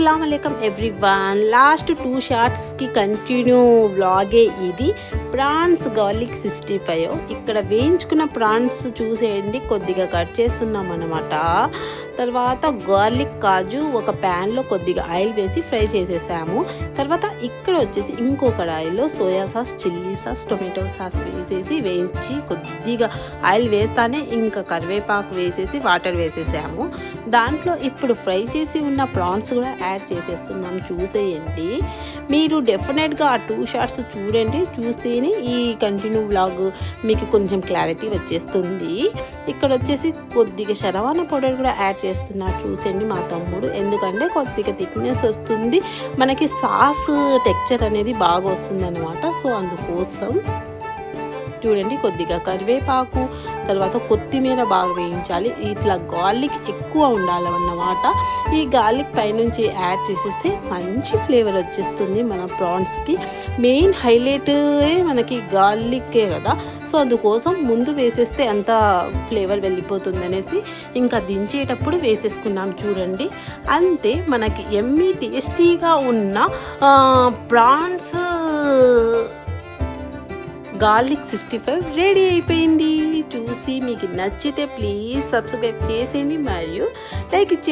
అస్సలాముఅలైకుం everyone. Last 2 షార్ట్స్కి continue వ్లాగే ఇది. Prawns garlic 65. ఇక్కడ వేయించుకున్న ప్రాన్స్ చూసేయండి, కొద్దిగా కట్ చేస్తున్నాం అన్నమాట. తర్వాత గార్లిక్ కాజు ఒక ప్యాన్లో కొద్దిగా ఆయిల్ వేసి ఫ్రై చేసేసాము. తర్వాత ఇక్కడ వచ్చేసి ఇంకో కడాయిలో soya sauce, chilli sauce, tomato sauce వేసేసి వేయించి కొద్దిగా ఆయిల్ వేస్తానే ఇంకా కరివేపాకు వేసేసి వాటర్ వేసేసాము. దాంట్లో ఇప్పుడు ఫ్రై చేసి ఉన్న ప్రాన్స్ కూడా యాడ్ చేసేస్తున్నాం. చూసేయండి, మీరు డెఫినెట్గా ఆ 2 షార్ట్స్ చూడండి. చూస్తేనే ఈ కంటిన్యూ వ్లాగ్ మీకు కొంచెం క్లారిటీ వచ్చేస్తుంది. ఇక్కడ వచ్చేసి కొద్దిగా శరవాన పౌడర్ కూడా యాడ్ చేస్తున్నారు. చూసండి మా తమ్ముడు, ఎందుకంటే కొద్దిగా థిక్నెస్ వస్తుంది, మనకి సాస్ టెక్స్చర్ అనేది బాగా వస్తుంది అన్నమాట. సో అందుకోసం చూడండి, కొద్దిగా కరివేపాకు, తర్వాత కొత్తిమీర బాగా వేయించాలి. ఇట్లా గార్లిక్ ఎక్కువ ఉండాలన్నమాట. ఈ గార్లిక్ పైనుంచి యాడ్ చేసేస్తే మంచి ఫ్లేవర్ వచ్చేస్తుంది మన ప్రాన్స్కి. మెయిన్ హైలైట్ మనకి గార్లిక్కే కదా, సో అందుకోసం ముందు వేసేస్తే అంత ఫ్లేవర్ వెళ్ళిపోతుంది అనేసి ఇంకా దించేటప్పుడు వేసేసుకున్నాం. చూడండి, అంతే మనకి ఎమ్మీ టేస్టీగా ఉన్న ప్రాన్స్ గార్లిక్ 65 రెడీ అయిపోయింది. చూసి మీకు నచ్చితే ప్లీజ్ సబ్స్క్రైబ్ చేసేయండి మరియు లైక్ ఇచ్చేయండి.